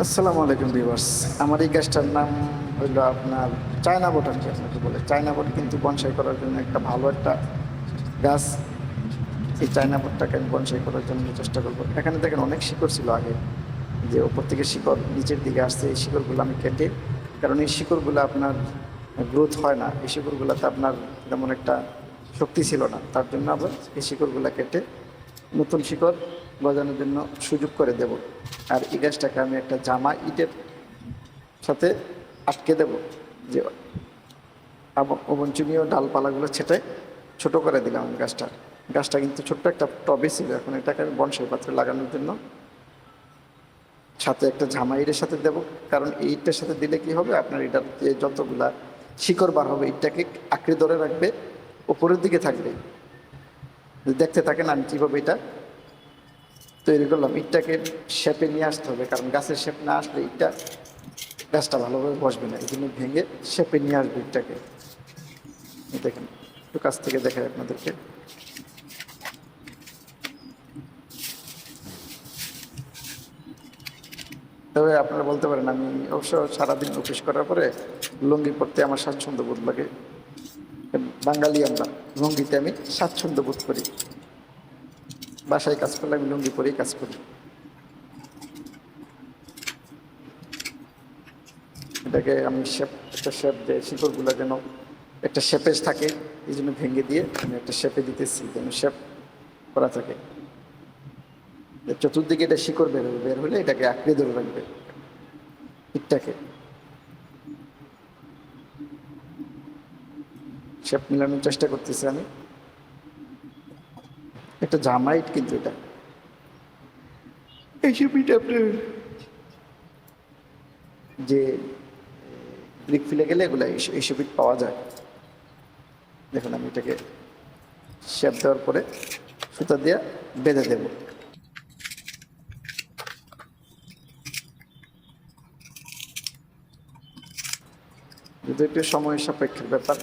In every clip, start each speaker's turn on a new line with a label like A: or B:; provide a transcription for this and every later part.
A: আসসালামু আলাইকুম ভিউয়ার্স। আমার এই গাছটার নাম হইলো আপনার চায়না বট আর কি আপনাকে বলে। চায়না বট কিন্তু বনসাই করার জন্য একটা ভালো একটা গাছ। এই চায়না বটটাকে আমি বনসাই করার জন্য চেষ্টা করবো। এখানে দেখেন অনেক শিকড় ছিল আগে, যে ওপর থেকে শিকড় নিচের দিকে আসছে। এই শিকড়গুলো আমি কেটে, কারণ এই শিকড়গুলো আপনার গ্রোথ হয় না, এই শিকড়গুলোতে আপনার তেমন একটা শক্তি ছিল না, তার জন্য আবার এই শিকড়গুলো কেটে নতুন শিকড় গজানোর জন্য সুযোগ করে দেব। আর এই গাছটাকে আমি একটা জামা ইটের সাথে আটকে দেব, যে অবঞ্চনীয় ডালপালাগুলো ছেটে ছোট করে দিলাম আমি গাছটা। গাছটা কিন্তু ছোট্ট একটা টবে ছিল, এখন এটাকে আমি বনসাই পাত্রে লাগানোর জন্য সাথে একটা ঝামা ইটের সাথে দেব। কারণ এই ইটটার সাথে দিলে কি হবে, আপনার এটার যে যতগুলা শিকড় বার হবে ইটটাকে আঁকড়ে ধরে রাখবে, উপরের দিকে থাকবে। দেখতে থাকেন আমি কীভাবে এটা তৈরি করলাম। ইটটাকে শেপে নিয়ে আসতে হবে, কারণ গাছের শেপ না আসলে ইটটা গাছটা ভালোভাবে বসবে না। এই জন্য ভেঙে শেপে নিয়ে আসবে ইটটাকে। দেখেন, একটু কাছ থেকে দেখাই আপনাদেরকে। তবে আপনারা বলতে পারেন, আমি অবশ্য সারাদিন অফিস করার পরে লুঙ্গি পরতে আমার স্বাচ্ছন্দ্য বোধ লাগে। বাঙালি আমরা, লুঙ্গিতে আমি স্বাচ্ছন্দ্য বোধ করি। বাসায় কাজ করলে আমি লুঙ্গি পরেই কাজ করি। এটাকে আমি একটা শেপ, যে শিকড়গুলো যেন একটা শেপে থাকে, এই জন্য ভেঙে দিয়ে আমি একটা শেপে দিতেছি, যেন শেপ করা থাকে। চতুর্দিকে এটা শিকড় বের হবে, বের হলে এটাকে আঁকড়ে ধরে রাখবে ইটটাকে। শেপ মিলানোর চেষ্টা করতেছি আমি। একটা জামা ইট কিন্তু এটা, এইসব ইট আপনার যে ব্রিক ফিলে গেলে এগুলো এইসব ইট পাওয়া যায়। দেখুন আমি এটাকে শেপ দেওয়ার পরে সুতা দিয়ে বেঁধে দেব। যদি একটু সময় সাপেক্ষের ব্যাপার,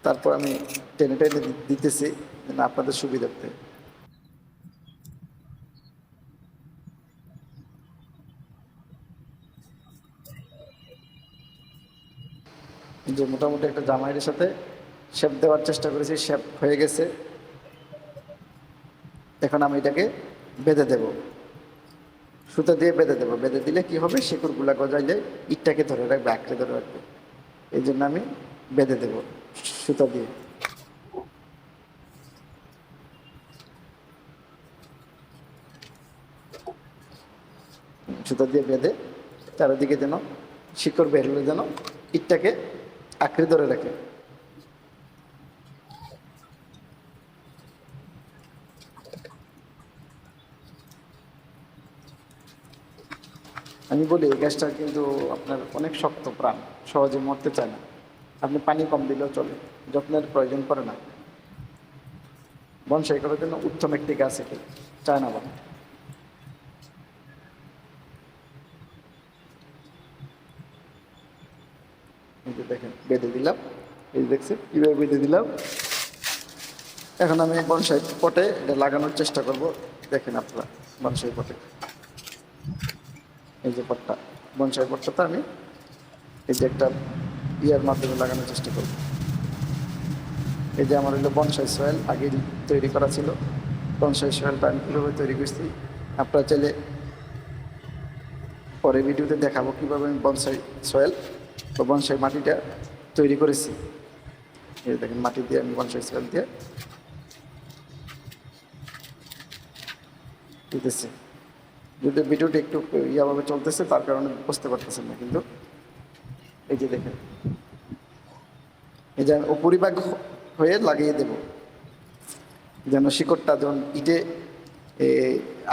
A: তারপর আমি টেনে টেনে দিতেছি যেন আপনাদের সুবিধার্থে। যে মোটামুটি একটা জামাইয়ের সাথে শেপ দেওয়ার চেষ্টা করেছি, শেপ হয়ে গেছে। এখন আমি এটাকে বেঁধে দেব, সুতা দিয়ে বেঁধে দেবো। বেঁধে দিলে কি হবে, শিকড়গুলা গজাইলে ইটটাকে ধরে রাখবে, আঁকড়ে ধরে রাখবে। এই জন্য আমি বেঁধে দেব সুতা দিয়ে। সুতা দিয়ে বেঁধে চারিদিকে যেন শিকড় বের হলে যেন ইটটাকে আঁকড়ে ধরে রাখে। আমি বলি, এই গাছটা কিন্তু আপনার অনেক শক্ত প্রাণ, সহজে মরতে চায় না। আপনি পানি কম দিলেও চলে, যত্নের প্রয়োজন পড়ে না। বনসাই করার জন্য উত্তম একটি গাছ এটি, চায়না বন। এই যে দেখেন বেঁধে দিলাম, এই দেখছেন কীভাবে বেঁধে দিলাম। এখন আমি বনসাই পটে এটা লাগানোর চেষ্টা করব। দেখেন আপনারা বনসাই পটে, এই যে পটটা, বনসাই পটটা আমি এই যে একটা ইয়ার মাধ্যমে লাগানোর চেষ্টা করব। এই যে আমার হলো বনসাই সয়েল আগে তৈরি করা ছিল। বনসাই সয়েলটা আমি কীভাবে তৈরি করছি আপনারা চাইলে পরে ভিডিওতে দেখাবো, কীভাবে আমি বনসাই সয়েল বা বনসাই মাটিটা তৈরি করেছি। এই দেখেন মাটি দিয়ে আমি বনসাই সয়েল দিয়ে দিতেছি। যদি ভিডিওটি একটু ইয়াভাবে চলতেছে তার কারণে বুঝতে পারতেছেন না, কিন্তু এই যে দেখেন, এই যে আমি উপরিভাগ হয়ে লাগিয়ে দেব, যেন শিকড়টা যখন ইটে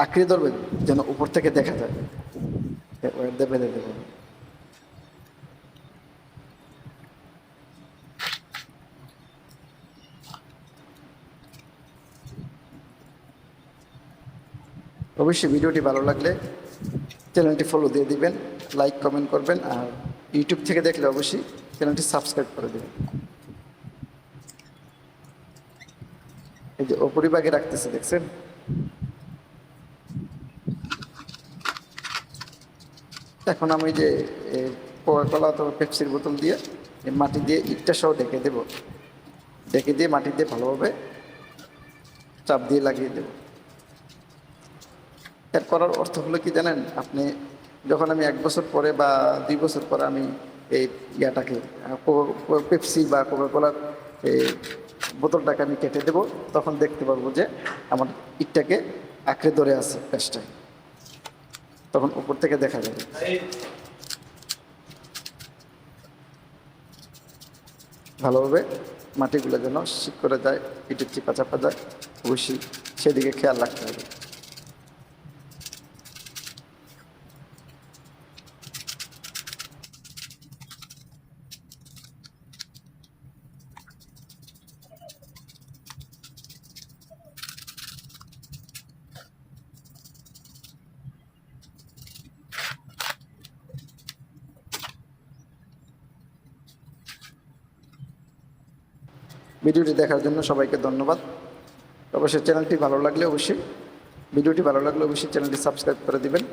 A: আঁকড়ে ধরবে যেন উপর থেকে দেখা যায়। বেঁধে দেবো। অবশ্যই ভিডিওটি ভালো লাগলে চ্যানেলটি ফলো দিয়ে দিবেন, লাইক কমেন্ট করবেন, আর ইউটিউব থেকে দেখলে অবশ্যই চ্যানেলটি সাবস্ক্রাইব করে দেবেন। এই যে উপরিভাগে রাখতেছি দেখছেন। এখন আমি যে কোকাকোলা অথবা পেপসির বোতল দিয়ে এই মাটি দিয়ে ইটটা সহ ঢেকে দেব, ঢেকে দিয়ে মাটি দিয়ে ভালোভাবে চাপ দিয়ে লাগিয়ে দেব। এর করার অর্থ হলো কি জানেন, আপনি যখন আমি 1 বছর পরে বা 2 বছর পরে আমি এই ইয়াটাকে পেপসি বা কোকাকোলার এই বোতলটাকে আমি কেটে দেব, তখন দেখতে পারবো যে আমার ইটটাকে আঁকড়ে ধরে আছে গাছটায়, তখন উপর থেকে দেখা যাবে। ভালোভাবে মাটিগুলো যেন শীত করে যায়, ইটের চিপা চাপা যায়, অবশ্যই সেদিকে খেয়াল রাখতে হবে। ভিডিওটি দেখার জন্য সবাইকে ধন্যবাদ। অবশ্যই চ্যানেলটি ভালো লাগলে অবশ্যই চ্যানেলটি সাবস্ক্রাইব করে দিবেন।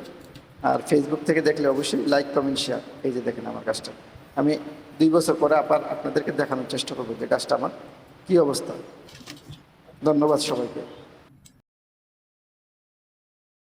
A: আর ফেসবুক থেকে দেখলে অবশ্যই লাইক কমেন্ট শেয়ার। এই যে দেখেন আমার গাছটা, আমি 2 বছর পরে আবার আপনাদেরকে দেখানোর চেষ্টা করবো যে গাছটা আমার কী অবস্থা। ধন্যবাদ সবাইকে।